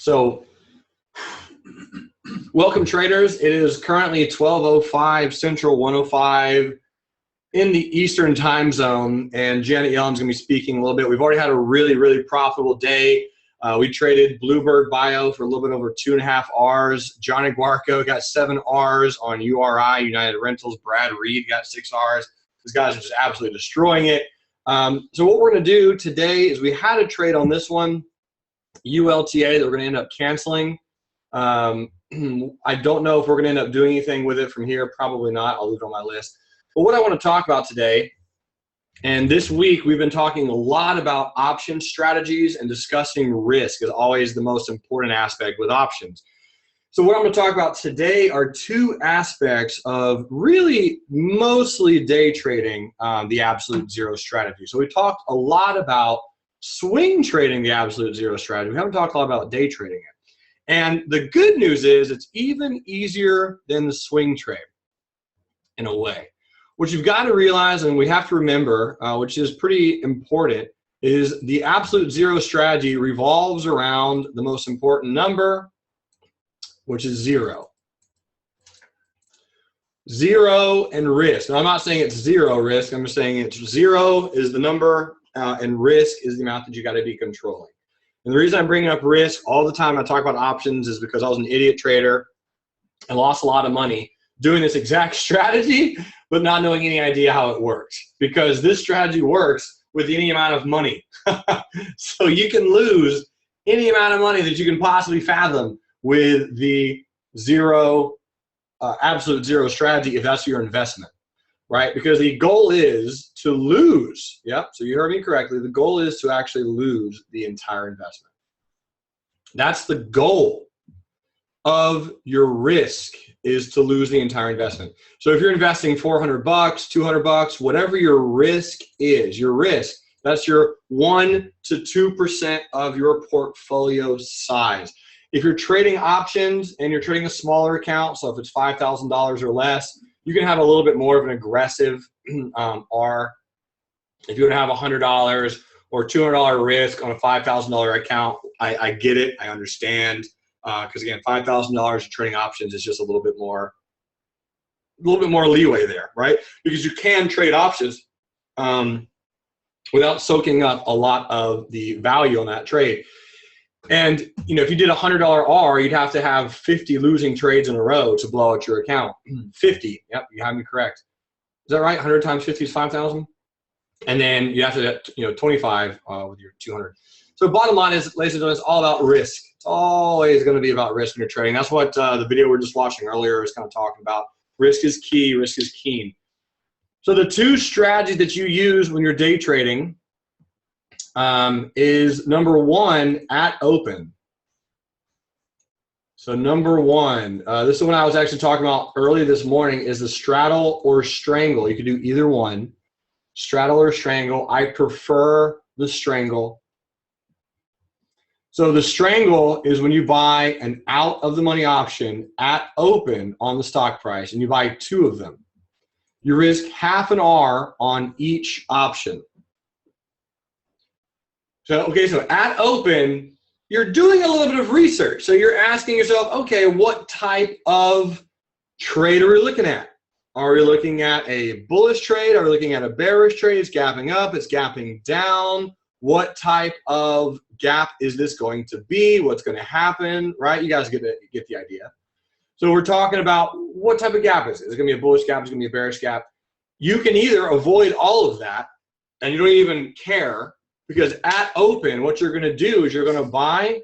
So welcome traders. It is currently 12:05 Central, 1:05 in the Eastern time zone, and Janet Yellen's going to be speaking a little bit. We've already had a really profitable day. We traded Bluebird Bio for a little bit over 2.5 Rs. Johnny Guarco got 7 Rs on URI, United Rentals. Brad Reed got 6 Rs. These guys are just absolutely destroying it. So what we're going to do today is we had a trade on this one, ULTA, that we're going to end up canceling. I don't know if we're going to end up doing anything with it from here. Probably not. I'll leave it on my list. But what I want to talk about today, and this week we've been talking a lot about option strategies, and discussing risk is always the most important aspect with options. So what I'm going to talk about today are 2 aspects of really mostly day trading the absolute zero strategy. So we talked a lot about swing trading the absolute zero strategy. We haven't talked a lot about day trading it. And the good news is it's even easier than the swing trade in a way. What you've got to realize, and we have to remember, which is pretty important, is the absolute zero strategy revolves around the most important number, which is 0. 0 and risk. Now, I'm not saying it's 0 risk. I'm just saying it's 0 is the number, and risk is the amount that you got to be controlling. And the reason I'm bringing up risk all the time I talk about options is because I was an idiot trader and lost a lot of money doing this exact strategy, but not knowing any idea how it works. Because this strategy works with any amount of money. So you can lose any amount of money that you can possibly fathom with the absolute zero strategy if that's your investment, right? Because the goal is to lose. Yep, so you heard me correctly. The goal is to actually lose the entire investment. That's the goal of your risk, is to lose the entire investment. So if you're investing $400, $200, whatever your risk is, your risk, that's your 1 to 2% of your portfolio size. If you're trading options and you're trading a smaller account, so if it's $5,000 or less, you can have a little bit more of an aggressive R. If you want to have $100 or $200 risk on a $5,000 account, I get it, I understand. Because again, $5,000 trading options is just a little bit more leeway there, right? Because you can trade options without soaking up a lot of the value on that trade. And you know, if you did a $100 R, you'd have to have 50 losing trades in a row to blow out your account. 50, yep, you have me correct. Is that right? 100 times 50 is 5,000, and then you have to, 25 with your 200. So bottom line is, ladies and gentlemen, it's all about risk. It's always going to be about risk when you're trading. That's what the video we were just watching earlier is kind of talking about. Risk is key. Risk is keen. So the 2 strategies that you use when you're day trading is number 1, at open. So number 1, this is what I was actually talking about early this morning, is the straddle or strangle. You can do either one, straddle or strangle. I prefer the strangle. So the strangle is when you buy an out of the money option at open on the stock price, and you buy 2 of them. You risk half an R on each option. So, okay, so at open, you're doing a little bit of research. So you're asking yourself, okay, what type of trade are we looking at? Are we looking at a bullish trade? Are we looking at a bearish trade? It's gapping up, it's gapping down. What type of gap is this going to be? What's going to happen, right? You guys get the idea. So we're talking about what type of gap is it? Is it going to be a bullish gap? Is it going to be a bearish gap? You can either avoid all of that, and you don't even care, because at open, what you're going to do is you're going to buy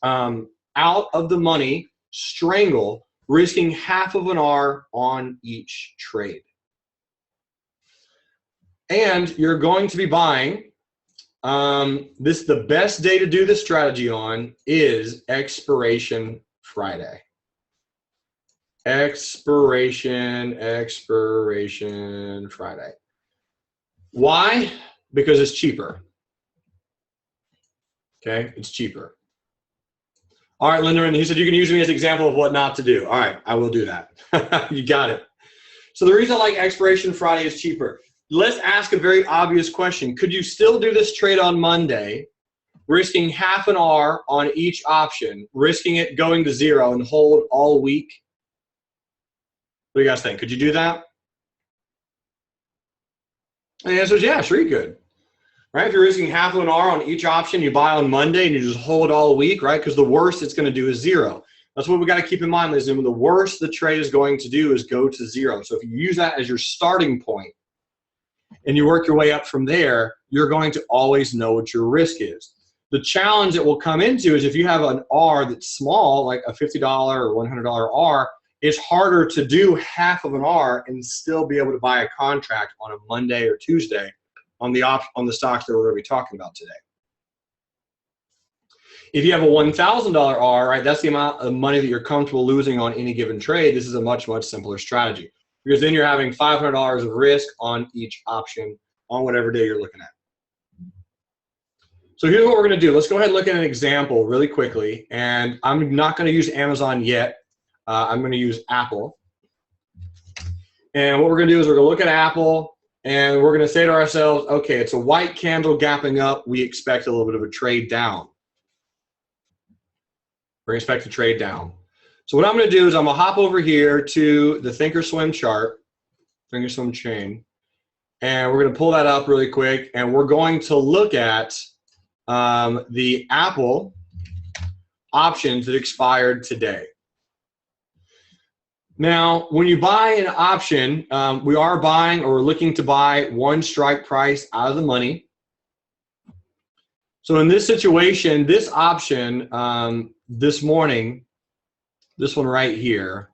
out of the money, strangle, risking half of an R on each trade. And you're going to be buying, the best day to do this strategy on is Expiration Friday. Expiration Friday. Why? Because it's cheaper. Okay, it's cheaper. All right, Linderman, he said you can use me as an example of what not to do. All right, I will do that. You got it. So the reason I like Expiration Friday is cheaper. Let's ask a very obvious question. Could you still do this trade on Monday risking half an R on each option, risking it going to zero and hold all week? What do you guys think? Could you do that? And the answer is yeah, sure you could. Right? If you're risking half of an R on each option, you buy on Monday and you just hold all week, right? Because the worst it's going to do is zero. That's what we got to keep in mind, ladies and gentlemen. The worst the trade is going to do is go to zero. So if you use that as your starting point and you work your way up from there, you're going to always know what your risk is. The challenge that will come into is if you have an R that's small, like a $50 or $100 R, it's harder to do half of an R and still be able to buy a contract on a Monday or Tuesday on the stocks that we're going to be talking about today. If you have a $1,000 R, right, that's the amount of money that you're comfortable losing on any given trade. This is a much, much simpler strategy because then you're having $500 of risk on each option on whatever day you're looking at. So here's what we're going to do. Let's go ahead and look at an example really quickly. And I'm not going to use Amazon yet. I'm going to use Apple. And what we're going to do is we're going to look at Apple and we're going to say to ourselves, okay, it's a white candle gapping up. We expect a little bit of a trade down. We're going to expect a trade down. So what I'm going to do is I'm going to hop over here to the Thinkorswim chart, Thinkorswim chain, and we're going to pull that up really quick, and we're going to look at the Apple options that expired today. Now, when you buy an option, we are buying or we're looking to buy one strike price out of the money. So in this situation, this option this morning, this one right here,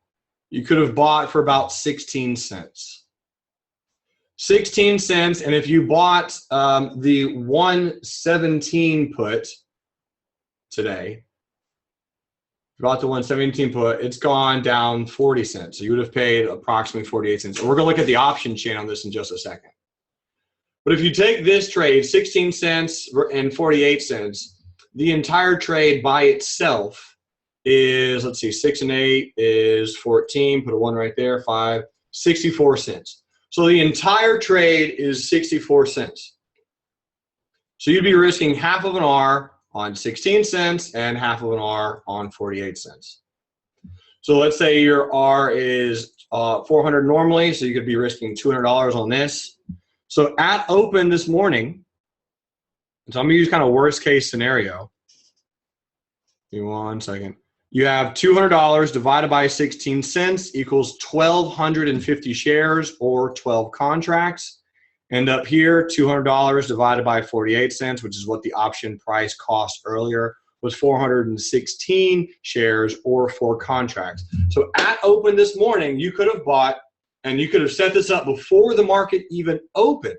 you could have bought for about 16 cents. 16 cents, and if you bought the 117 put today, you bought the 117 put, it's gone down 40 cents. So you would have paid approximately 48 cents. And we're going to look at the option chain on this in just a second. But if you take this trade, 16 cents and 48 cents, the entire trade by itself is, let's see, 6 and 8 is 14, put a 1 right there, 5, 64 cents. So the entire trade is 64 cents. So you'd be risking half of an R on 16 cents and half of an R on 48 cents. So let's say your R is 400 normally, so you could be risking $200 on this. So at open this morning, so I'm going to use kind of worst case scenario. Give me 1 second. You have $200 divided by 16 cents equals 1,250 shares or 12 contracts. And up here, $200 divided by 48 cents, which is what the option price cost earlier, was 416 shares or 4 contracts. So at open this morning, you could have bought, and you could have set this up before the market even opened.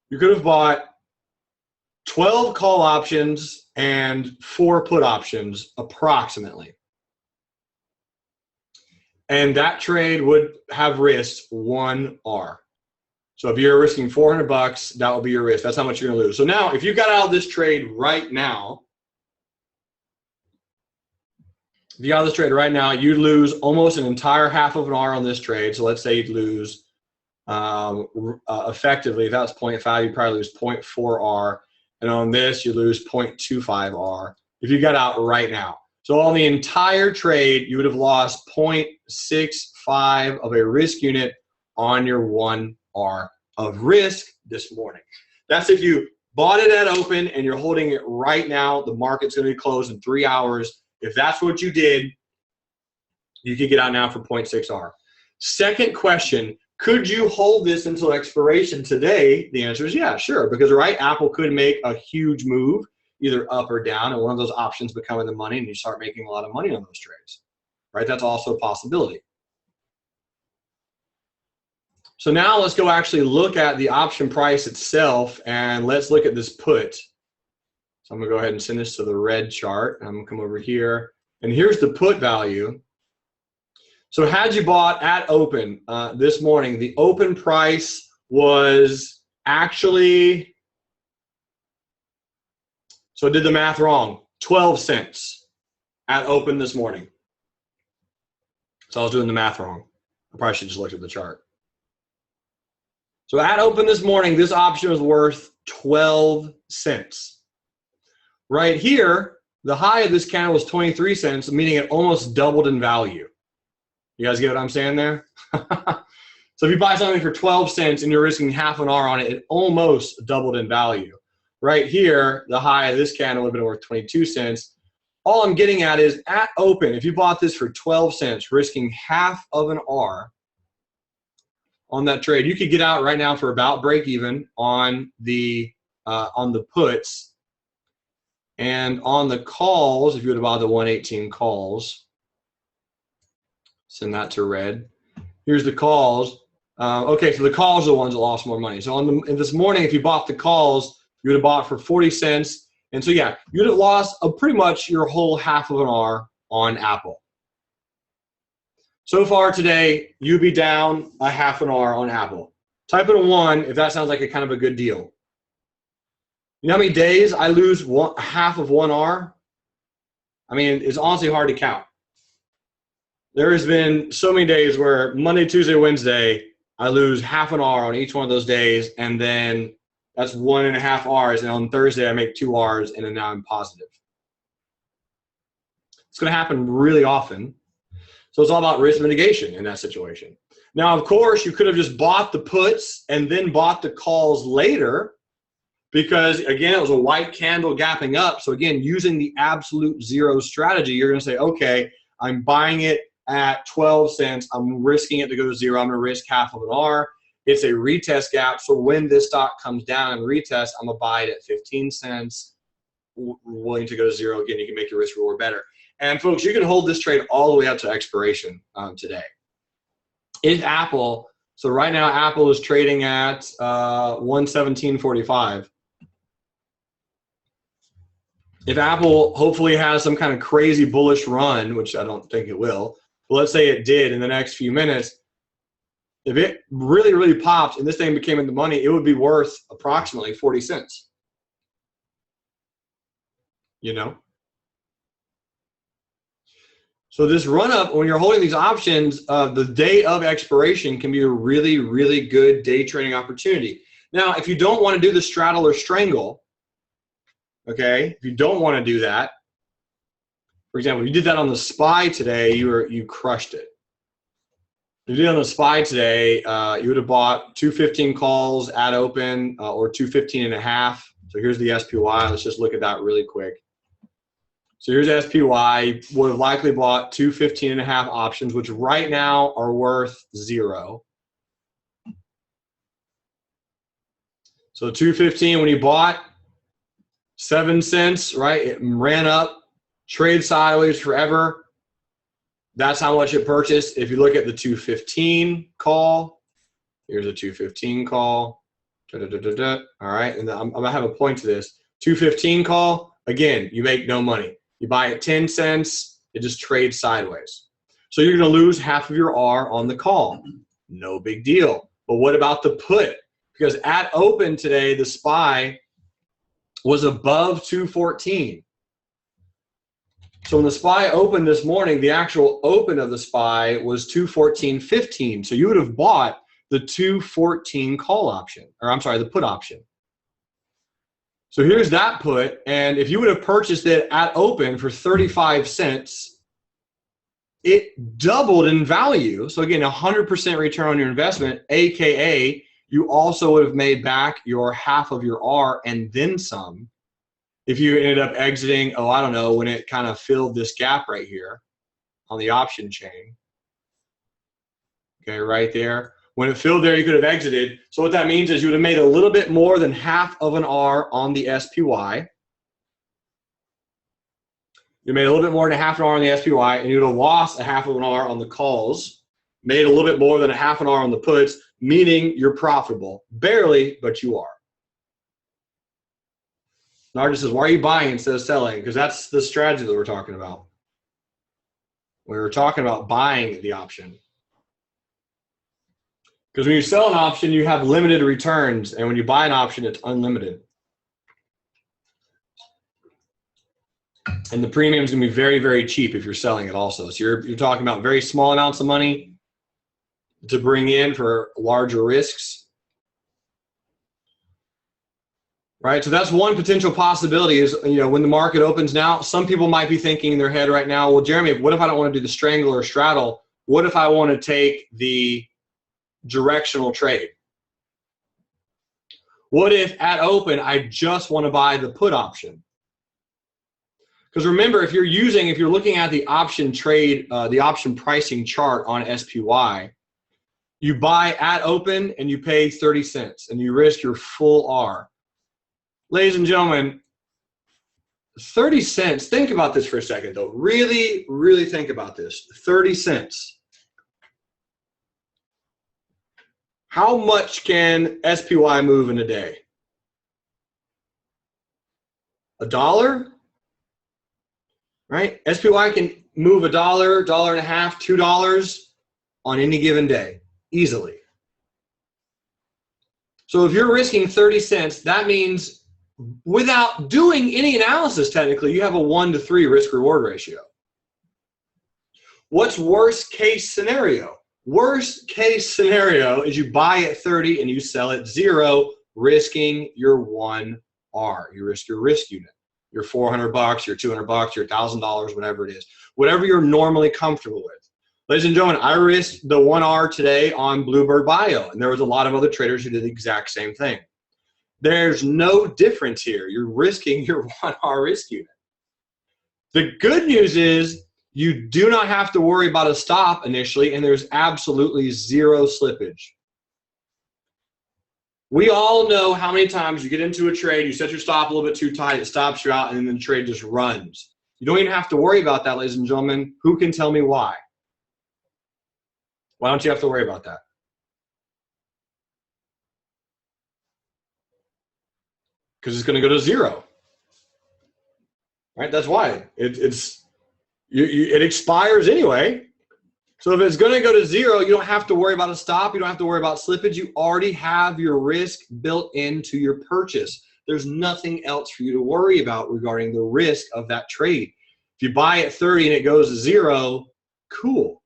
You could have bought 12 call options and 4 put options approximately. And that trade would have risked 1 R. So if you're risking $400, that will be your risk. That's how much you're going to lose. So now, if you got out of this trade right now, you'd lose almost an entire half of an R on this trade. So let's say you'd lose effectively, if that was 0.5, you'd probably lose 0.4 R. And on this, you lose 0.25 R if you got out right now. So on the entire trade, you would have lost 0.65 of a risk unit on your 1 R of risk this morning. That's if you bought it at open and you're holding it right now. The market's going to be closed in 3 hours. If that's what you did, you could get out now for 0.6 R. Second question, could you hold this until expiration today? The answer is yeah, sure. Because, right, Apple could make a huge move, either up or down, and one of those options become in the money, and you start making a lot of money on those trades. Right? That's also a possibility. So now let's go actually look at the option price itself, and let's look at this put. So I'm going to go ahead and send this to the red chart. I'm going to come over here, and here's the put value. So had you bought at open this morning, the open price was actually, so I did the math wrong, 12 cents at open this morning. So I was doing the math wrong. I probably should just look at the chart. So at open this morning, this option was worth 12 cents. Right here, the high of this candle was 23 cents, meaning it almost doubled in value. You guys get what I'm saying there? So if you buy something for 12 cents and you're risking half an R on it, it almost doubled in value. Right here, the high of this candle would have been worth 22 cents. All I'm getting at is at open, if you bought this for 12 cents, risking half of an R on that trade, you could get out right now for about break even on the puts. And on the calls, if you would have bought the 118 calls, send that to red. Here's the calls. Okay, so the calls are the ones that lost more money. So this morning, if you bought the calls, you would have bought for 40 cents. And so, yeah, you would have lost pretty much your whole half of an R on Apple. So far today, you'd be down a half an R on Apple. Type in a 1 if that sounds like a kind of a good deal. You know how many days I lose half of 1 R? I mean, it's honestly hard to count. There has been so many days where Monday, Tuesday, Wednesday, I lose half an R on each one of those days, and then that's 1.5 Rs, and on Thursday I make 2 Rs, and then now I'm positive. It's going to happen really often. So it's all about risk mitigation in that situation. Now, of course, you could have just bought the puts and then bought the calls later because, again, it was a white candle gapping up. So, again, using the absolute zero strategy, you're going to say, okay, I'm buying it at 12 cents. I'm risking it to go to zero. I'm going to risk half of an R. It's a retest gap. So when this stock comes down and retests, I'm going to buy it at 15 cents, willing to go to zero. Again, you can make your risk reward better. And folks, you can hold this trade all the way up to expiration today. If Apple, so right now Apple is trading at 117.45. If Apple hopefully has some kind of crazy bullish run, which I don't think it will, but let's say it did in the next few minutes, if it really, really popped and this thing became in the money, it would be worth approximately 40 cents. You know? So this run up, when you're holding these options, the day of expiration can be a really, really good day trading opportunity. Now, if you don't want to do the straddle or strangle, okay, if you don't want to do that, for example, if you did that on the SPY today, you crushed it. If you did it on the SPY today, you would have bought 215 calls at open or 215.5. So here's the SPY. Let's just look at that really quick. So here's SPY. Would have likely bought 215.5 options, which right now are worth 0. So 215 when you bought, 7 cents, right? It ran up, trade sideways forever. That's how much it purchased. If you look at the 215 call, here's a 215 call. All right, and I'm gonna have a point to this. 215 call, again, you make no money. You buy at 10 cents, it just trades sideways. So you're gonna lose half of your R on the call. No big deal. But what about the put? Because at open today, the SPY was above 214. So when the SPY opened this morning, the actual open of the SPY was 214.15. So you would have bought the 214 call option, or I'm sorry, the put option. So here's that put, and if you would have purchased it at open for 35 cents, it doubled in value. So again, 100% return on your investment, AKA you also would have made back your half of your R and then some if you ended up exiting, oh, I don't know, when it kind of filled this gap right here on the option chain. Okay, right there. When it filled there, you could have exited. So what that means is you would have made a little bit more than half of an R on the SPY. You made a little bit more than half an R on the SPY, and you would have lost a half of an R on the calls, made a little bit more than a half an R on the puts, meaning you're profitable. Barely, but you are. Nargis says, why are you buying instead of selling? Because that's the strategy that we're talking about. We were talking about buying the option. Because when you sell an option, you have limited returns. And when you buy an option, it's unlimited. And the premium is going to be very, very cheap if you're selling it also. So you're talking about very small amounts of money to bring in for larger risks. right? So that's one potential possibility is, when the market opens now, some people might be thinking in their head right now, well, Jeremy, what if I don't want to do the strangle or straddle? What if I want to take the directional trade? What if at open, I just want to buy the put option? Because remember, if you're looking at the option trade, the option pricing chart on SPY, you buy at open and you pay 30 cents and you risk your full R. Ladies and gentlemen, 30 cents, think about this for a second though. Really, really think about this. 30 cents. How much can SPY move in a day? $1? Right? SPY can move $1, $1.50, $2 on any given day, easily. So if you're risking 30 cents, that means without doing any analysis, technically, you have a 1 to 3 risk reward ratio. What's worst case scenario? Worst case scenario is you buy at 30 and you sell at 0, risking your 1R. You risk your risk unit. Your $400, your $200, your $1,000, whatever it is, whatever you're normally comfortable with. Ladies and gentlemen, I risked the 1R today on Bluebird Bio, and there was a lot of other traders who did the exact same thing. There's no difference here. You're risking your 1R risk unit. The good news is you do not have to worry about a stop initially, and there's absolutely 0 slippage. We all know how many times you get into a trade, you set your stop a little bit too tight, it stops you out, and then the trade just runs. You don't even have to worry about that, ladies and gentlemen. Who can tell me why? Why don't you have to worry about that? Because it's going to go to 0. Right? That's why. It expires anyway. So if it's going to go to 0, you don't have to worry about a stop. You don't have to worry about slippage. You already have your risk built into your purchase. There's nothing else for you to worry about regarding the risk of that trade. If you buy at 30 and it goes to 0, cool.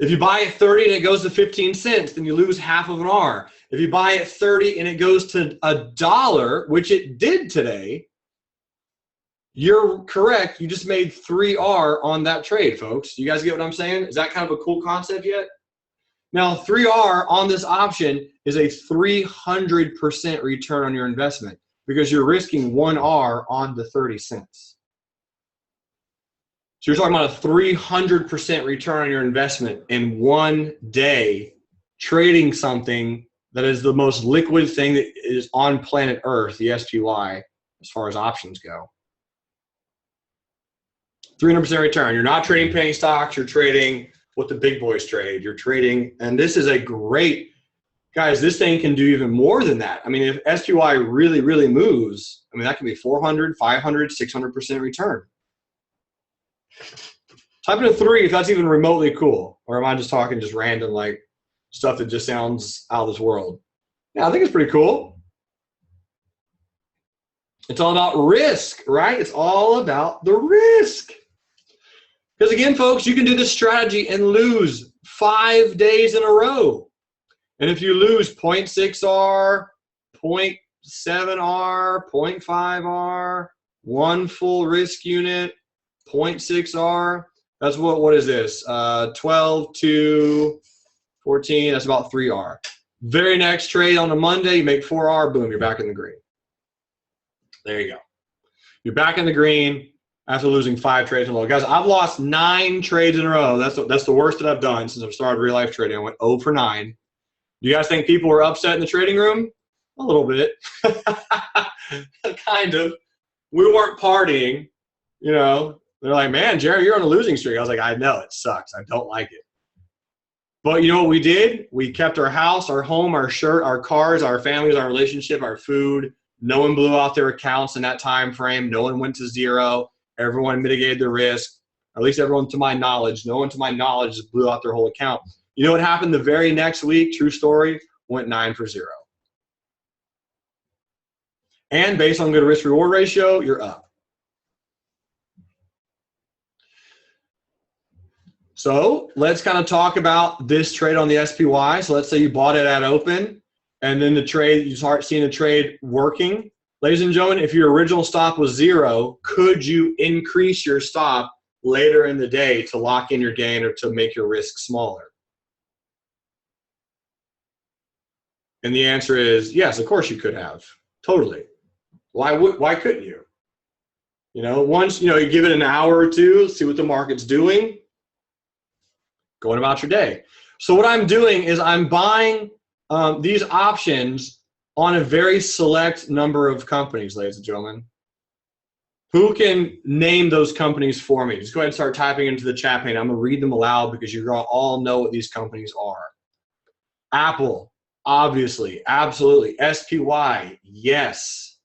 If you buy at 30 and it goes to 15 cents, then you lose half of an R. If you buy at 30 and it goes to $1, which it did today, you're correct. You just made 3R on that trade, folks. You guys get what I'm saying? Is that kind of a cool concept yet? Now, 3R on this option is a 300% return on your investment because you're risking 1R on the 30 cents. So you're talking about a 300% return on your investment in one day trading something that is the most liquid thing that is on planet Earth, the SPY, as far as options go. 300% return. You're not trading penny stocks. You're trading what the big boys trade. You're trading, and this is a great, guys, this thing can do even more than that. I mean, if SPY really, really moves, I mean, that can be 400, 500, 600% return. Type in a 3 if that's even remotely cool. Or am I just talking just random, like, stuff that just sounds out of this world? Yeah, I think it's pretty cool. It's all about risk, right? It's all about the risk. Because again, folks, you can do this strategy and lose 5 days in a row. And if you lose 0.6R, 0.7R, 0.5R, 1 full risk unit, 0.6R, that's what is this? 12 to 14, that's about 3R. Very next trade on a Monday, you make 4R, boom, you're back in the green. There you go. You're back in the green after losing 5 trades in a row. Guys, I've lost 9 trades in a row. That's the worst that I've done since I've started real life trading. I went 0 for 9. You guys think people were upset in the trading room? A little bit. Kind of. We weren't partying, you know. They're like, man, Jerry, you're on a losing streak. I was like, I know, it sucks. I don't like it. But you know what we did? We kept our house, our home, our shirt, our cars, our families, our relationship, our food. No one blew out their accounts in that time frame. No one went to 0. Everyone mitigated the risk. Or at least everyone to my knowledge. No one to my knowledge just blew out their whole account. You know what happened the very next week? True story. Went 9 for 0. And based on good risk reward ratio, you're up. So let's kind of talk about this trade on the SPY. So let's say you bought it at open and then the trade, you start seeing the trade working. Ladies and gentlemen, if your original stop was 0, could you increase your stop later in the day to lock in your gain or to make your risk smaller? And the answer is yes, of course you could have. Totally. Why couldn't you? You know, once, you give it an hour or two, see what the market's doing, going about your day. So what I'm doing is I'm buying these options on a very select number of companies, ladies and gentlemen. Who can name those companies for me? Just go ahead and start typing into the chat pane. I'm going to read them aloud because you're going to all know what these companies are. Apple, obviously, absolutely. SPY, yes.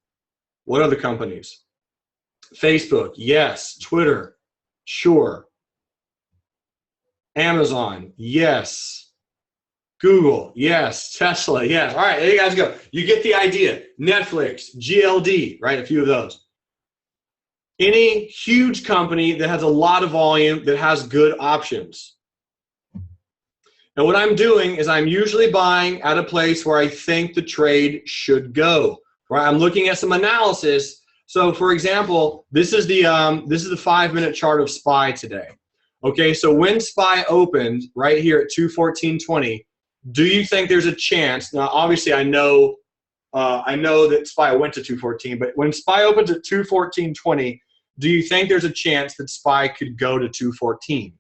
What other companies? Facebook, yes. Twitter, sure. Amazon, yes. Google, yes. Tesla, yes. All right, there you guys go. You get the idea. Netflix, GLD, right? A few of those. Any huge company that has a lot of volume that has good options. Now what I'm doing is I'm usually buying at a place where I think the trade should go. Right? I'm looking at some analysis. So for example, this is the 5-minute chart of SPY today. Okay, so when SPY opened right here at 214.20, do you think there's a chance? Now, obviously, I know that SPY went to 214, but when SPY opens at 214.20, do you think there's a chance that SPY could go to 214?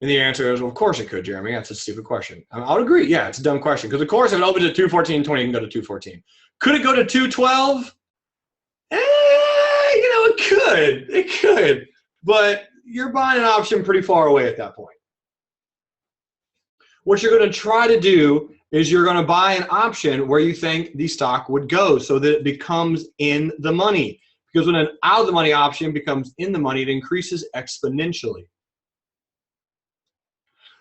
And the answer is, well, of course it could, Jeremy. That's a stupid question. I would agree. Yeah, it's a dumb question. Because, of course, if it opens at 214.20, it can go to 214. Could it go to 212? It could. It could. But you're buying an option pretty far away at that point. What you're going to try to do is you're going to buy an option where you think the stock would go so that it becomes in the money. Because when an out of the money option becomes in the money, it increases exponentially.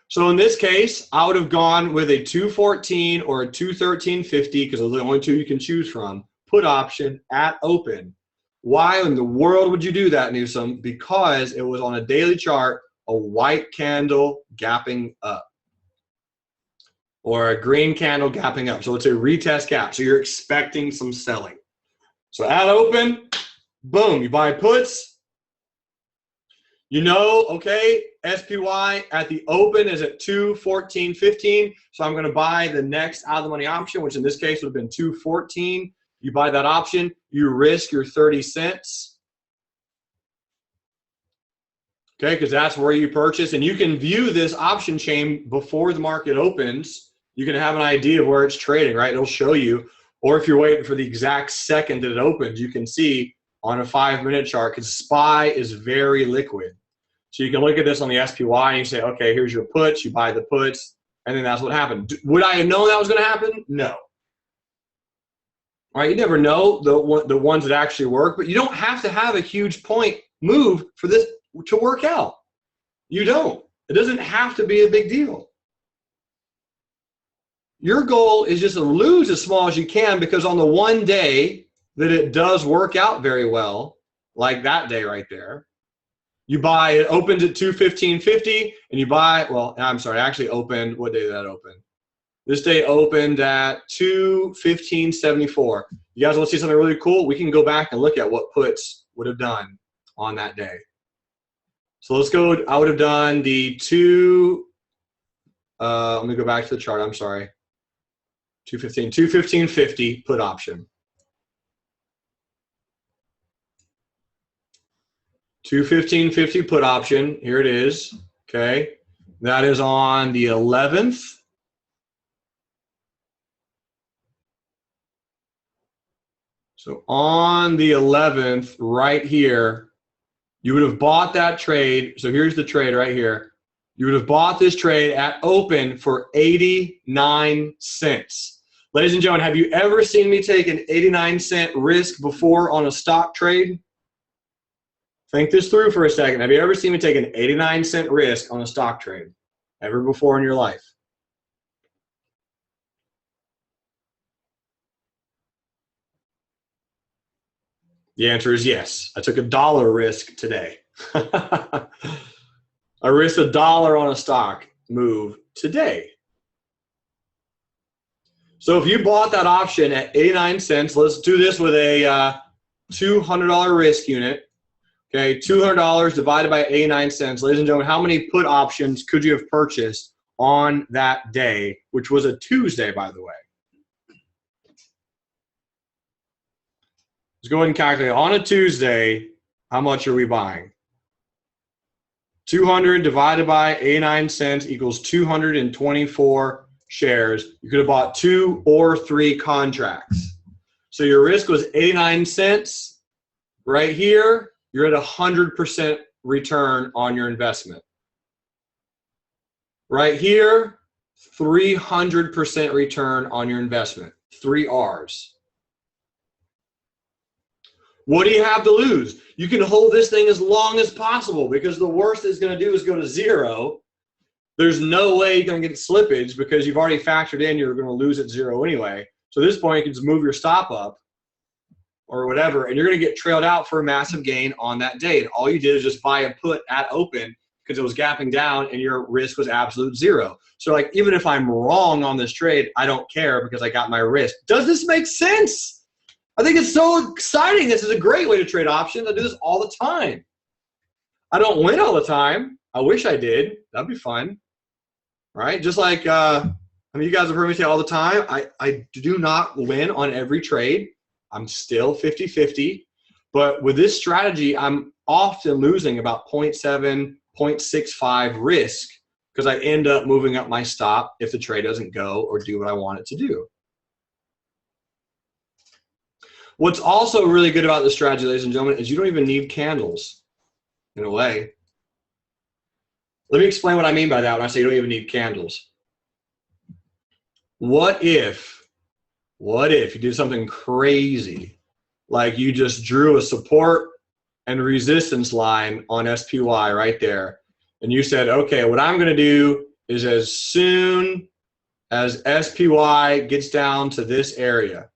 So in this case, I would have gone with a 214 or a 213.50 because those are the only two you can choose from, put option at open. Why in the world would you do that, Newsom? Because it was on a daily chart, a white candle gapping up or a green candle gapping up. So it's a retest gap. So you're expecting some selling. So at open, boom, you buy puts. Okay, SPY at the open is at 214.15. So I'm going to buy the next out of the money option, which in this case would have been 214. You buy that option, you risk your 30 cents. Okay, because that's where you purchase. And you can view this option chain before the market opens. You can have an idea of where it's trading, right? It'll show you. Or if you're waiting for the exact second that it opens, you can see on a 5-minute chart because SPY is very liquid. So you can look at this on the SPY and you say, okay, here's your puts. You buy the puts, and then that's what happened. Would I have known that was going to happen? No. All right, you never know the ones that actually work, but you don't have to have a huge point move for this to work out. You don't. It doesn't have to be a big deal. Your goal is just to lose as small as you can because on the one day that it does work out very well, like that day right there, you buy, it opens at 215.50 and you buy, well, I'm sorry, actually opened, what day did that open? This day opened at 215.74. You guys want to see something really cool? We can go back and look at what puts would have done on that day. So let's go, I would have done the let me go back to the chart, I'm sorry. 215.50 put option. 215.50 put option, here it is, okay? That is on the 11th. So on the 11th, right here, you would have bought that trade. So here's the trade right here. You would have bought this trade at open for 89 cents. Ladies and gentlemen, have you ever seen me take an 89-cent risk before on a stock trade? Think this through for a second. Have you ever seen me take an 89-cent risk on a stock trade? Ever before in your life? The answer is yes. I took $1 risk today. I risked $1 on a stock move today. So if you bought that option at 89 cents, let's do this with a $200 risk unit. Okay, $200 divided by 89 cents. Ladies and gentlemen, how many put options could you have purchased on that day, which was a Tuesday, by the way? Let's go ahead and calculate. On a Tuesday, how much are we buying? 200 divided by 89 cents equals 224 shares. You could have bought 2 or 3 contracts. So your risk was 89 cents. Right here, you're at 100% return on your investment. Right here, 300% return on your investment. 3 R's. What do you have to lose? You can hold this thing as long as possible because the worst it's going to do is go to 0. There's no way you're going to get slippage because you've already factored in you're going to lose at 0 anyway. So at this point, you can just move your stop up or whatever, and you're going to get trailed out for a massive gain on that day. And all you did is just buy a put at open because it was gapping down and your risk was absolute 0. So like, even if I'm wrong on this trade, I don't care because I got my risk. Does this make sense? I think it's so exciting. This is a great way to trade options. I do this all the time. I don't win all the time. I wish I did. That'd be fun. Right? Just like, I mean, you guys have heard me say all the time, I do not win on every trade. I'm still 50-50. But with this strategy, I'm often losing about 0.7, 0.65 risk because I end up moving up my stop if the trade doesn't go or do what I want it to do. What's also really good about this strategy, ladies and gentlemen, is you don't even need candles, in a way. Let me explain what I mean by that when I say you don't even need candles. What if you did something crazy, like you just drew a support and resistance line on SPY right there, and you said, okay, what I'm going to do is as soon as SPY gets down to this area,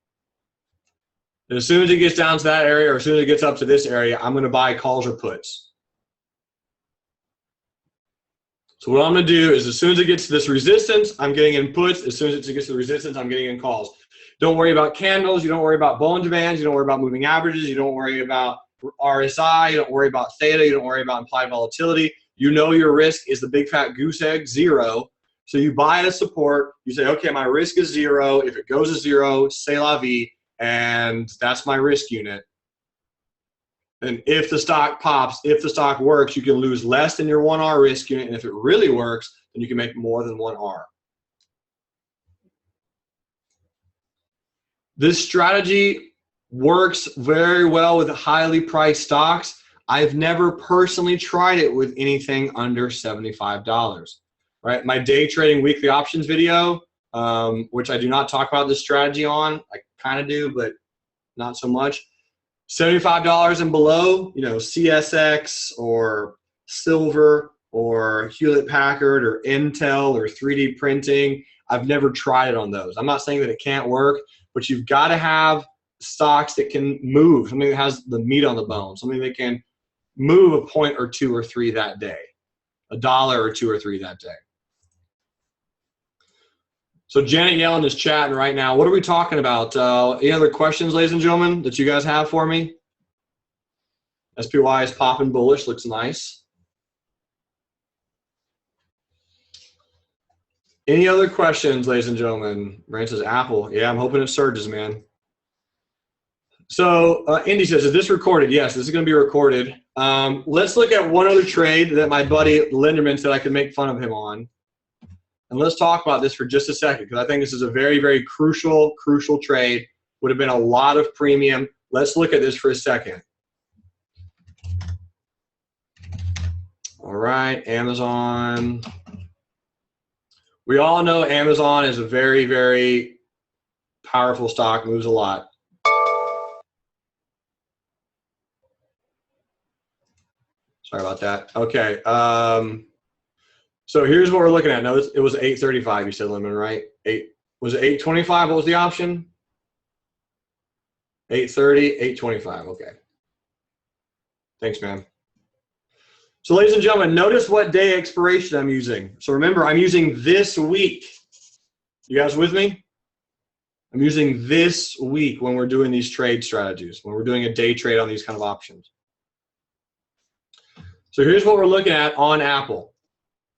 as soon as it gets down to that area or as soon as it gets up to this area, I'm going to buy calls or puts. So what I'm going to do is as soon as it gets to this resistance, I'm getting in puts. As soon as it gets to the resistance, I'm getting in calls. Don't worry about candles. You don't worry about Bollinger Bands. You don't worry about moving averages. You don't worry about RSI. You don't worry about theta. You don't worry about implied volatility. You know your risk is the big fat goose egg, 0. So you buy at a support. You say, okay, my risk is 0. If it goes to 0, c'est la vie. And that's my risk unit. And if the stock pops, if the stock works, you can lose less than your 1R risk unit. And if it really works, then you can make more than 1R. This strategy works very well with highly priced stocks. I've never personally tried it with anything under $75. Right? My day trading weekly options video, which I do not talk about this strategy on. I kind of do, but not so much. $75 and below, you know, CSX or silver or Hewlett Packard or Intel or 3D printing. I've never tried it on those. I'm not saying that it can't work, but you've got to have stocks that can move, something that has the meat on the bone, something that can move a point or 2 or 3 that day, $1 or 2 or 3 that day. So Janet Yellen is chatting right now. What are we talking about? Any other questions, ladies and gentlemen, that you guys have for me? SPY is popping bullish. Looks nice. Any other questions, ladies and gentlemen? Rand says Apple. Yeah, I'm hoping it surges, man. So Indy says, is this recorded? Yes, this is going to be recorded. Let's look at one other trade that my buddy Linderman said I could make fun of him on. And let's talk about this for just a second because I think this is a very, very crucial trade. Would have been a lot of premium. Let's look at this for a second. All right, Amazon. We all know Amazon is a very, very powerful stock, moves a lot. Sorry about that. Okay. So here's what we're looking at. Now, it was 835, you said, Lemon, right? Was it 825? What was the option? 830, 825. Okay. Thanks, man. So ladies and gentlemen, notice what day expiration I'm using. So remember, I'm using this week. You guys with me? I'm using this week when we're doing these trade strategies, when we're doing a day trade on these kind of options. So here's what we're looking at on Apple.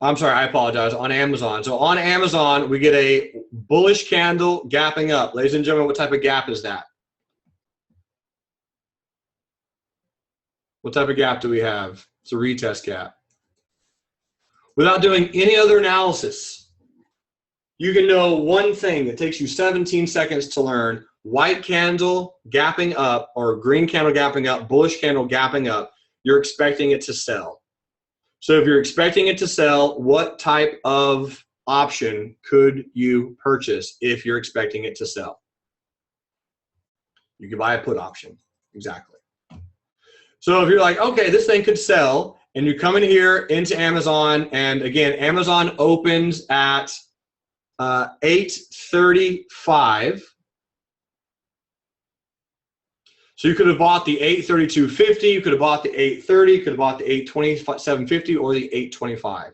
I'm sorry, I apologize, on Amazon. So on Amazon, we get a bullish candle gapping up. Ladies and gentlemen, what type of gap is that? What type of gap do we have? It's a retest gap. Without doing any other analysis, you can know one thing. It takes you 17 seconds to learn. White candle gapping up, or green candle gapping up, bullish candle gapping up. You're expecting it to sell. So if you're expecting it to sell, what type of option could you purchase if you're expecting it to sell? You could buy a put option. Exactly. So if you're like, okay, this thing could sell, and you come in here into Amazon, and again, Amazon opens at 8:35. So you could have bought the 832.50, you could have bought the 830, you could have bought the 827.50 or the 825.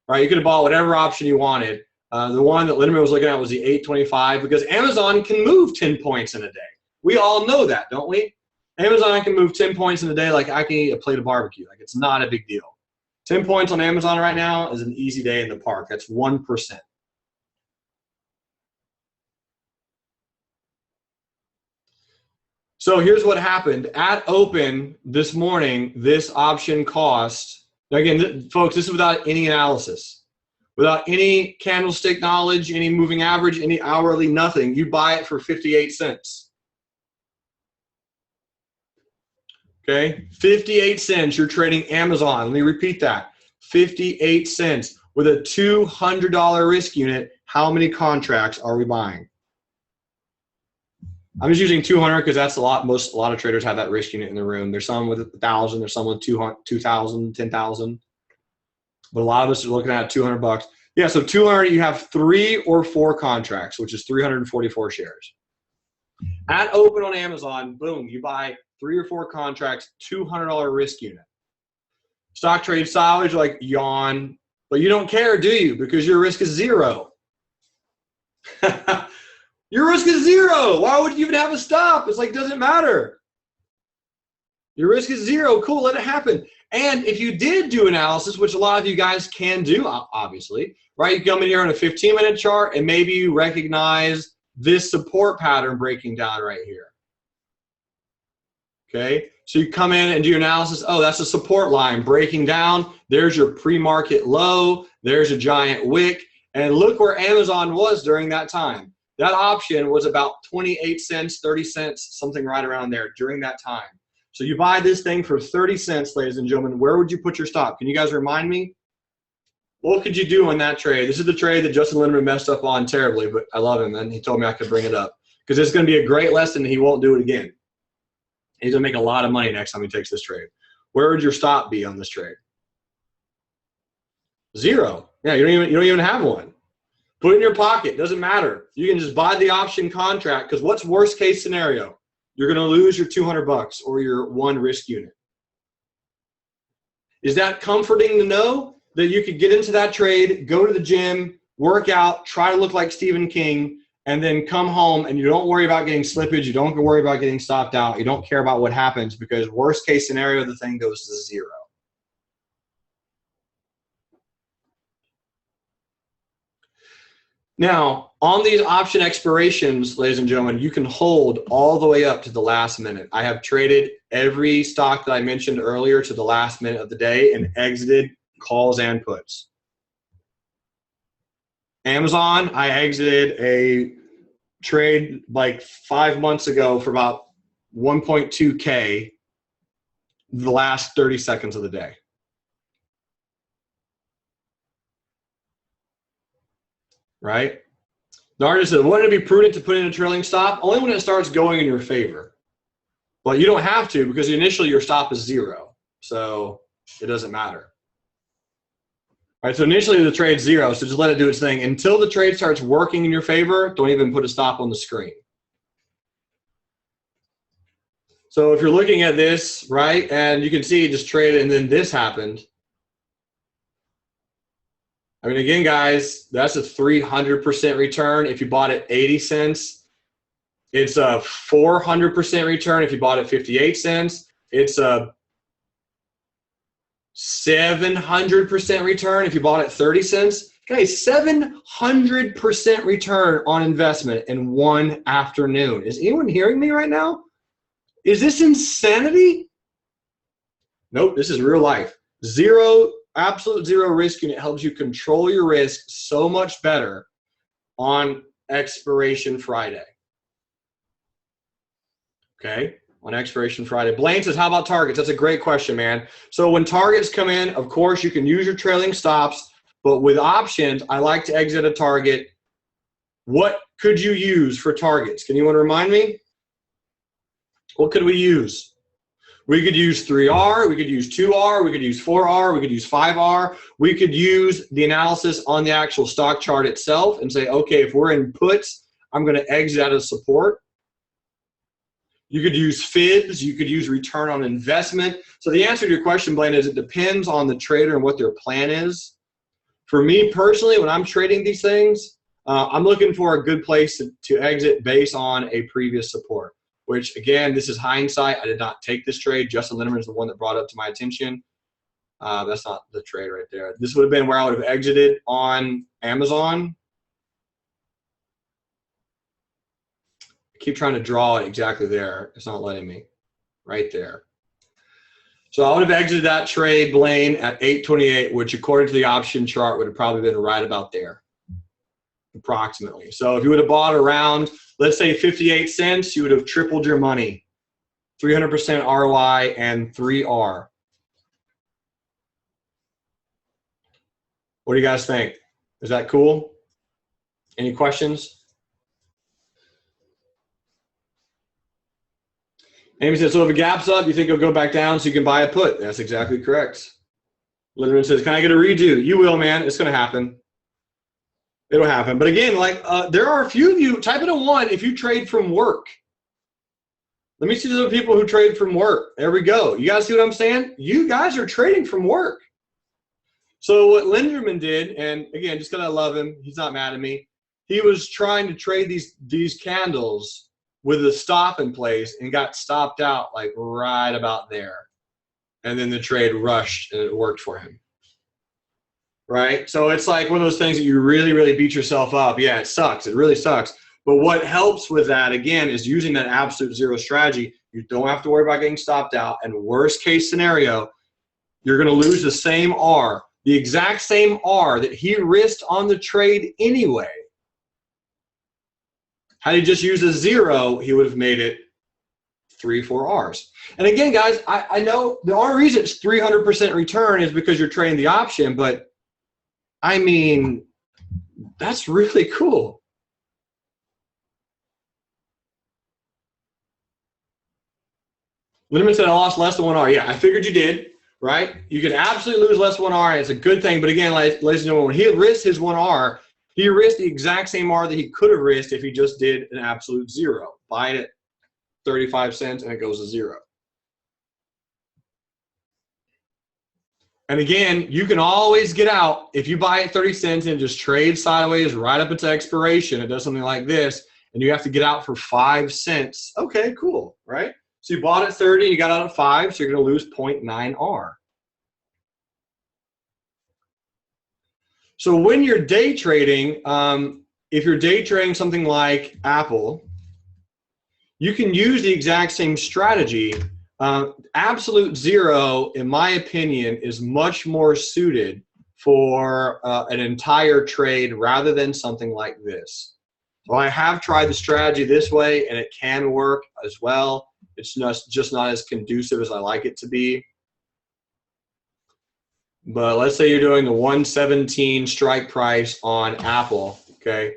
Right? You could have bought whatever option you wanted. The one that Lindemann was looking at was the 825 because Amazon can move 10 points in a day. We all know that, don't we? Amazon can move 10 points in a day like I can eat a plate of barbecue. Like, it's not a big deal. 10 points on Amazon right now is an easy day in the park. That's 1%. So here's what happened. At open this morning, this option cost, again, folks, this is without any analysis, without any candlestick knowledge, any moving average, any hourly, nothing. You buy it for 58 cents. Okay, 58 cents, you're trading Amazon. Let me repeat that. 58 cents with a $200 risk unit. How many contracts are we buying? I'm just using 200 because that's a lot. A lot of traders have that risk unit in the room. There's some with 1,000. There's some with 2,000, 10,000. But a lot of us are looking at 200 bucks. Yeah, so 200, you have 3 or 4 contracts, which is 344 shares. At open on Amazon, boom, you buy 3 or 4 contracts, $200 risk unit. Stock trade sideways, like yawn, but you don't care, do you? Because your risk is 0. Your risk is 0. Why would you even have a stop? It's like, doesn't matter. Your risk is 0. Cool, let it happen. And if you did do analysis, which a lot of you guys can do, obviously, right? You come in here on a 15-minute chart and maybe you recognize this support pattern breaking down right here. Okay, so you come in and do your analysis. Oh, that's a support line breaking down. There's your pre-market low. There's a giant wick. And look where Amazon was during that time. That option was about 28 cents, 30 cents, something right around there during that time. So you buy this thing for 30 cents, ladies and gentlemen. Where would you put your stop? Can you guys remind me? What could you do on that trade? This is the trade that Justin Lindemann messed up on terribly, but I love him, and he told me I could bring it up because it's going to be a great lesson, and he won't do it again. He's going to make a lot of money next time he takes this trade. Where would your stop be on this trade? 0. Yeah, you don't even have one. Put it in your pocket. Doesn't matter. You can just buy the option contract because what's worst case scenario? You're going to lose your 200 bucks or your 1 risk unit. Is that comforting to know that you could get into that trade, go to the gym, work out, try to look like Stephen King, and then come home and you don't worry about getting slippage, you don't worry about getting stopped out, you don't care about what happens because worst case scenario, the thing goes to 0. Now, on these option expirations, ladies and gentlemen, you can hold all the way up to the last minute. I have traded every stock that I mentioned earlier to the last minute of the day and exited calls and puts. Amazon, I exited a trade like 5 months ago for about 1.2K the last 30 seconds of the day. Right? The artist said, wouldn't it be prudent to put in a trailing stop? Only when it starts going in your favor. But you don't have to because initially your stop is 0. So it doesn't matter. All right, so initially the trade's 0, so just let it do its thing. Until the trade starts working in your favor, don't even put a stop on the screen. So if you're looking at this, right, and you can see it just traded and then this happened. I mean, again, guys, that's a 300% return. If you bought at 80 cents, It's a 400% return if you bought at 58 cents. It's a 700% return if you bought at 30 cents. Guys, 700% return on investment in one afternoon. Is anyone hearing me right now? Is this insanity? Nope, this is real life. Absolute zero risk unit helps you control your risk so much better on Expiration Friday. Okay, on Expiration Friday. Blaine says, how about targets? That's a great question, man. So when targets come in, of course, you can use your trailing stops, but with options, I like to exit a target. What could you use for targets? Can anyone remind me? What could we use? We could use 3R, we could use 2R, we could use 4R, we could use 5R. We could use the analysis on the actual stock chart itself and say, okay, if we're in puts, I'm going to exit out of support. You could use FIBs, you could use return on investment. So the answer to your question, Blaine, is it depends on the trader and what their plan is. For me personally, when I'm trading these things, I'm looking for a good place to exit based on a previous support. Which, again, this is hindsight. I did not take this trade. Justin Linderman is the one that brought it up to my attention. That's not the trade right there. This would have been where I would have exited on Amazon. I keep trying to draw it exactly there. It's not letting me. Right there. So I would have exited that trade, Blaine, at 828, which according to the option chart would have probably been right about there, approximately. So if you would have bought around, let's say 58 cents, you would have tripled your money. 300% ROI and 3R. What do you guys think? Is that cool? Any questions? Amy says, so if it gaps up, you think it'll go back down so you can buy a put? That's exactly correct. Linderman says, can I get a redo? You will, man. It's going to happen. It'll happen. But again, like there are a few of you, type in a 1 if you trade from work. Let me see the people who trade from work. There we go. You guys see what I'm saying? You guys are trading from work. So what Linderman did, and again, just because I love him, he's not mad at me. He was trying to trade these candles with a stop in place and got stopped out like right about there. And then the trade rushed and it worked for him. Right? So it's like one of those things that you really, really beat yourself up. Yeah, it sucks. It really sucks. But what helps with that, again, is using that absolute zero strategy. You don't have to worry about getting stopped out. And worst case scenario, you're going to lose the same R, the exact same R that he risked on the trade anyway. Had he just used a 0, he would have made it 3, 4 R's. And again, guys, I know the only reason it's 300% return is because you're trading the option, but I mean, that's really cool. Linderman said I lost less than 1 R. Yeah, I figured you did, right? You can absolutely lose less than 1 R, and it's a good thing. But again, ladies and gentlemen, when he risked his 1 R, he risked the exact same R that he could have risked if he just did an absolute 0. Buy it at 35 cents, and it goes to 0. And again, you can always get out. If you buy at 30 cents and just trade sideways right up its expiration, it does something like this, and you have to get out for 5 cents. Okay, cool, right? So you bought at 30, and you got out at 5, so you're going to lose 0.9 R. So when you're day trading, if you're day trading something like Apple, you can use the exact same strategy. Absolute 0, in my opinion, is much more suited for an entire trade rather than something like this. So I have tried the strategy this way, and it can work as well. It's just not as conducive as I like it to be. But let's say you're doing the 117 strike price on Apple, okay?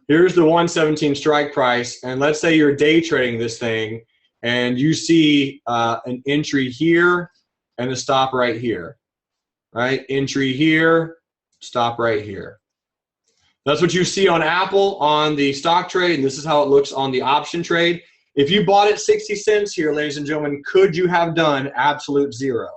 Here's the 117 strike price, and let's say you're day trading this thing, and you see an entry here and a stop right here, right? Entry here, stop right here. That's what you see on Apple on the stock trade, and this is how it looks on the option trade. If you bought at 60 cents here, ladies and gentlemen, could you have done absolute 0?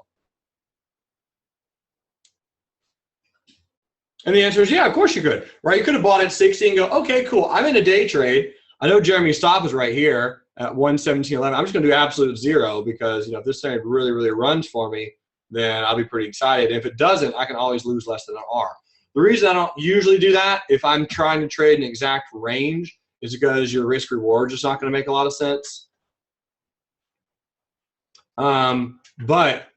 And the answer is, yeah, of course you could, right? You could have bought at 60 and go, okay, cool. I'm in a day trade. I know Jeremy Stop is right here at 117.11. I'm just going to do absolute zero because, you know, if this thing really, really runs for me, then I'll be pretty excited. If it doesn't, I can always lose less than an R. The reason I don't usually do that if I'm trying to trade an exact range is because your risk reward is just not going to make a lot of sense. But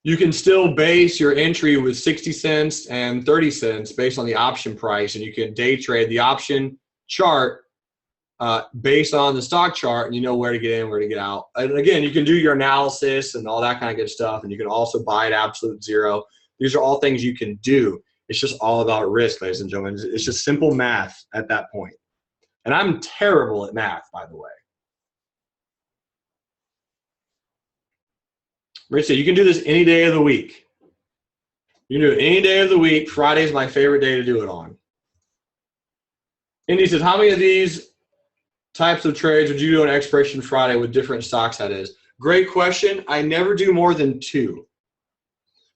you can still base your entry with 60 cents and 30 cents based on the option price, and you can day trade the option chart based on the stock chart, and you know where to get in, where to get out. And again, you can do your analysis and all that kind of good stuff, and you can also buy at absolute zero. These are all things you can do. It's just all about risk, ladies and gentlemen. It's just simple math at that point. And I'm terrible at math, by the way. Rich said, you can do this any day of the week. You can do it any day of the week. Friday is my favorite day to do it on. Indy says, how many of these types of trades would you do on Expiration Friday with different stocks, that is? Great question. I never do more than 2.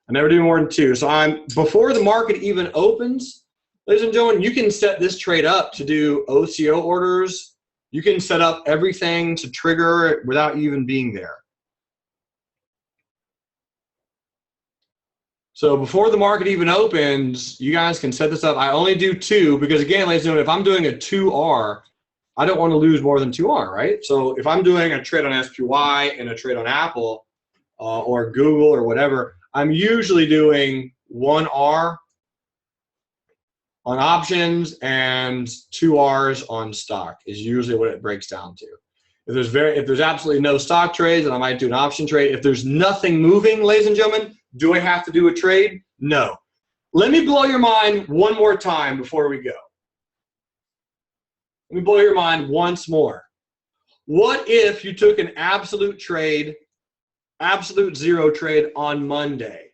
I never do more than 2. So before the market even opens, ladies and gentlemen, you can set this trade up to do OCO orders. You can set up everything to trigger it without even being there. So before the market even opens, you guys can set this up. I only do 2 because, again, ladies and gentlemen, if I'm doing a 2R, I don't want to lose more than 2R, right? So if I'm doing a trade on SPY and a trade on Apple or Google or whatever, I'm usually doing 1R on options and 2Rs on stock is usually what it breaks down to. If there's absolutely no stock trades, then I might do an option trade. If there's nothing moving, ladies and gentlemen, do I have to do a trade? No. Let me blow your mind one more time before we go. Let me blow your mind once more. What if you took an absolute trade, absolute zero trade on Monday?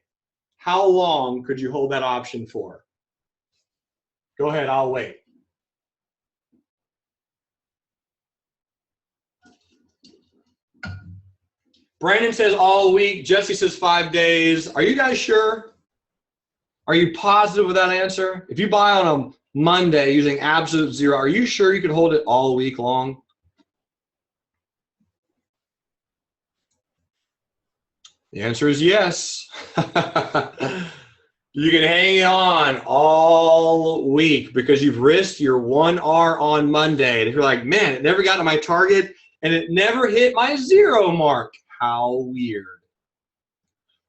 How long could you hold that option for? Go ahead, I'll wait. Brandon says all week. Jesse says 5 days. Are you guys sure? Are you positive with that answer? If you buy on a Monday using absolute zero, are you sure you could hold it all week long? The answer is yes. You can hang on all week because you've risked your 1R on Monday. And if you're like, man, it never got to my target and it never hit my zero mark. How weird.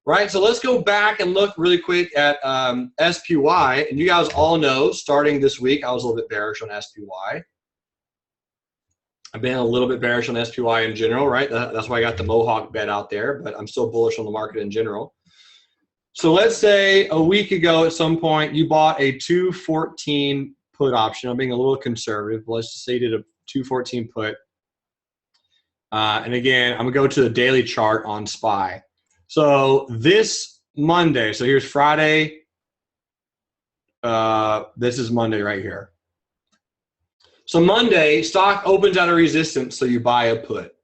Right, so let's go back and look really quick at SPY. And you guys all know, starting this week, I was a little bit bearish on SPY. I've been a little bit bearish on SPY in general, right? That's why I got the Mohawk bet out there, but I'm still bullish on the market in general. So let's say a week ago at some point, you bought a 214 put option. I'm being a little conservative, but let's just say you did a 214 put. And again, I'm going to go to the daily chart on SPY. So this Monday, so here's Friday. This is Monday right here. So Monday, stock opens at a resistance, so you buy a put.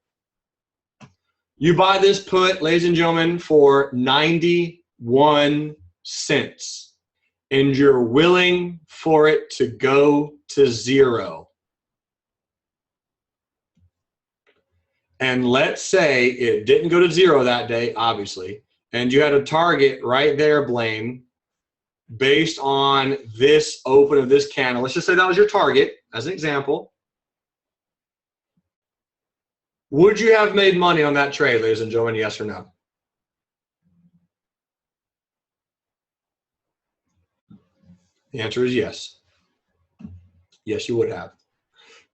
You buy this put, ladies and gentlemen, for 91 cents. And you're willing for it to go to zero. And let's say it didn't go to zero that day, obviously, and you had a target right there, Blaine, based on this open of this candle. Let's just say that was your target as an example. Would you have made money on that trade, ladies and gentlemen, yes or no? The answer is yes. Yes, you would have.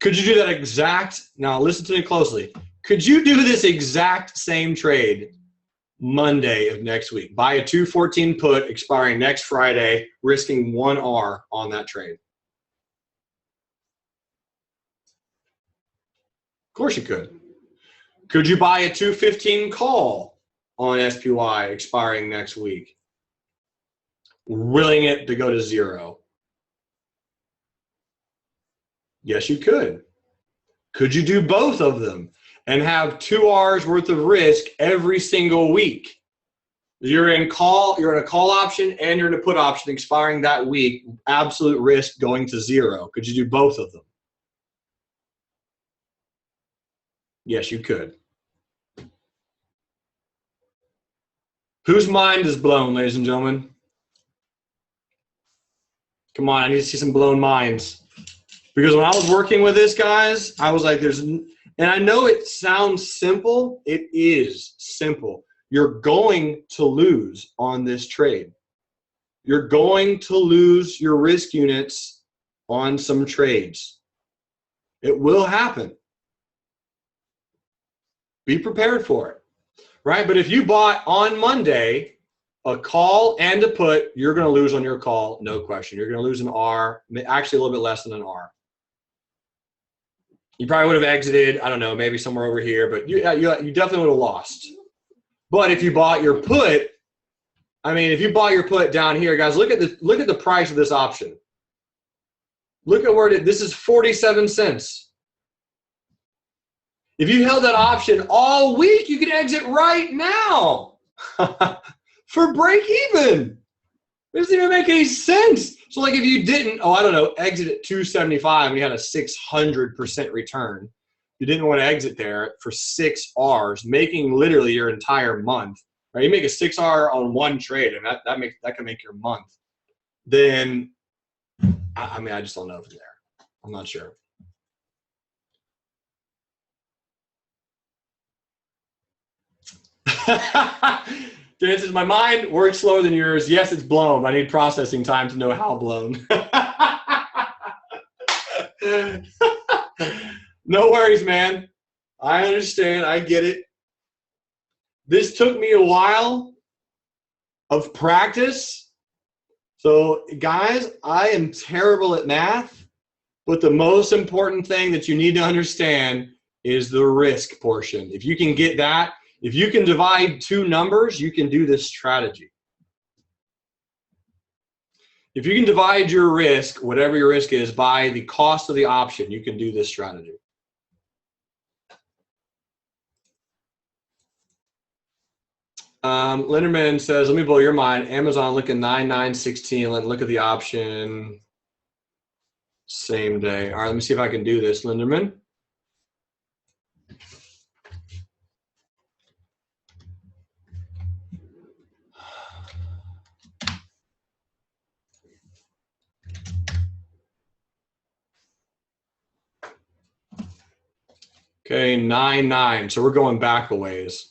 Could you do that exact, now listen to me closely, could you do this exact same trade Monday of next week? Buy a 214 put expiring next Friday, risking 1R on that trade. Of course you could. Could you buy a 215 call on SPY expiring next week, willing it to go to zero? Yes, you could. Could you do both of them and have 2R's worth of risk every single week? You're in a call option and you're in a put option expiring that week, absolute risk going to zero. Could you do both of them? Yes, you could. Whose mind is blown, ladies and gentlemen? Come on, I need to see some blown minds. Because when I was working with this, guys, I was like, and I know it sounds simple. It is simple. You're going to lose on this trade. You're going to lose your risk units on some trades. It will happen. Be prepared for it, right? But if you bought on Monday a call and a put, you're going to lose on your call, no question. You're going to lose an R, actually a little bit less than an R. You probably would have exited, I don't know, maybe somewhere over here, but you definitely would have lost. But if you bought your put, I mean, if you bought your put down here, guys, look at the price of this option. Look at where this is 47 cents. If you held that option all week, you could exit right now for break even. It doesn't even make any sense. So like if you didn't, I don't know, exit at 275 and you had a 600% return, you didn't want to exit there for 6 Rs, making literally your entire month. Right? You make a 6R on one trade, and that can make your month. Then, I mean, I just don't know if it's there. I'm not sure. The answer is my mind works slower than yours. Yes, it's blown. I need processing time to know how blown. No worries, man. I understand. I get it. This took me a while of practice. So, guys, I am terrible at math, but the most important thing that you need to understand is the risk portion. If you can get that, if you can divide 2 numbers, you can do this strategy. If you can divide your risk, whatever your risk is, by the cost of the option, you can do this strategy. Linderman says, let me blow your mind. Amazon looking 9916. Look at the option. Same day. All right, let me see if I can do this, Linderman. Okay, 9-9. So we're going back a ways.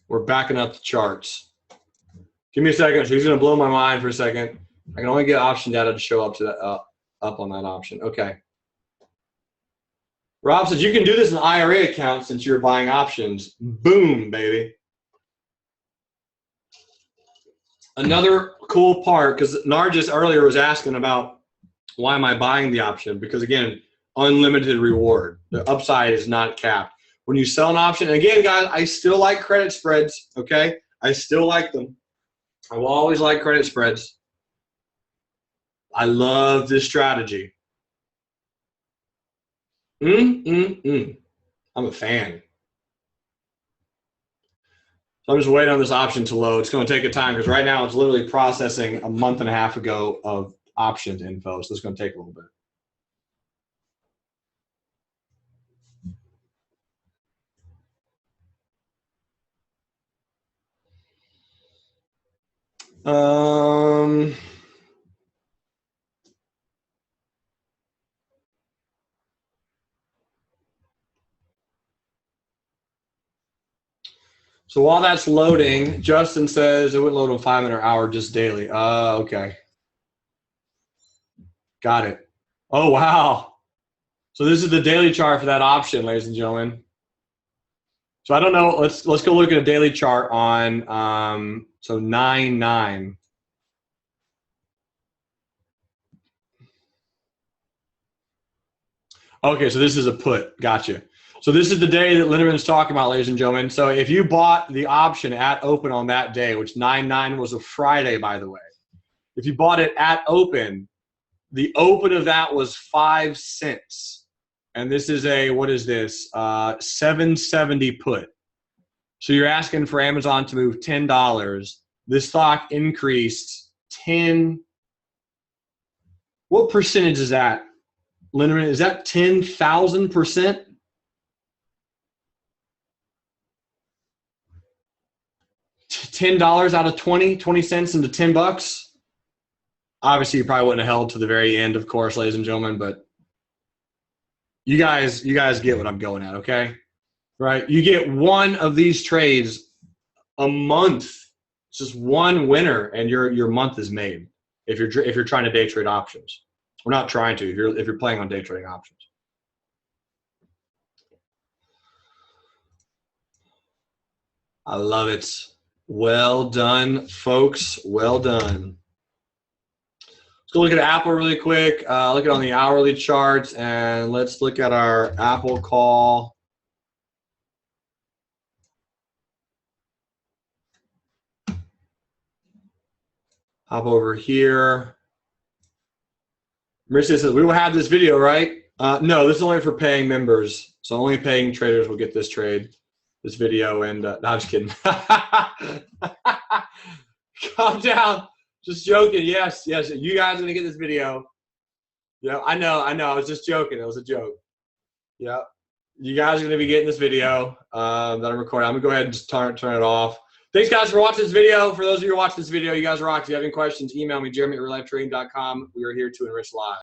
We're backing up the charts. Give me a second. She's going to blow my mind for a second. I can only get option data to show up to that up on that option. Okay. Rob says you can do this in an IRA account since you're buying options. Boom, baby. Another cool part, because Nargis earlier was asking about why am I buying the option? Because again, unlimited reward. The upside is not capped. When you sell an option, and again, guys, I still like credit spreads, okay? I still like them. I will always like credit spreads. I love this strategy. I'm a fan. So I'm just waiting on this option to load. It's going to take a time because right now it's literally processing a month and a half ago of options info. So it's going to take a little bit. So while that's loading, Justin says it wouldn't load in 5 minute hour, just daily. Okay. Got it. Oh, wow. So this is the daily chart for that option, ladies and gentlemen. So I don't know. Let's go look at a daily chart on so 9-9. Okay, so this is a put. Gotcha. So this is the day that Linderman's talking about, ladies and gentlemen. So if you bought the option at open on that day, which 9-9 was a Friday, by the way. If you bought it at open, the open of that was 5 cents. And this is a, what is this? 770 put. So you're asking for Amazon to move $10. This stock increased 10. What percentage is that? Linderman, is that 10,000%? $10 out of 20 cents into $10. Obviously, you probably wouldn't have held to the very end, of course, ladies and gentlemen, but you guys get what I'm going at, okay? Right? You get one of these trades a month. It's just one winner, and your month is made. If you're trying to day trade options, we're not trying to. If you're playing on day trading options. I love it. Well done, folks. Well done. Let's go look at Apple really quick. Look at on the hourly charts, and let's look at our Apple call. Hop over here. Marissa says, we will have this video, right? No, this is only for paying members. So only paying traders will get this trade, this video. And no, I'm just kidding. Calm down. Just joking. Yes. You guys are going to get this video. Yeah, I know. I was just joking. It was a joke. Yeah. You guys are going to be getting this video that I'm recording. I'm going to go ahead and just turn it off. Thanks, guys, for watching this video. For those of you who are watching this video, you guys rock. If you have any questions, email me, Jeremy@reallivetrading.com. We are here to enrich lives.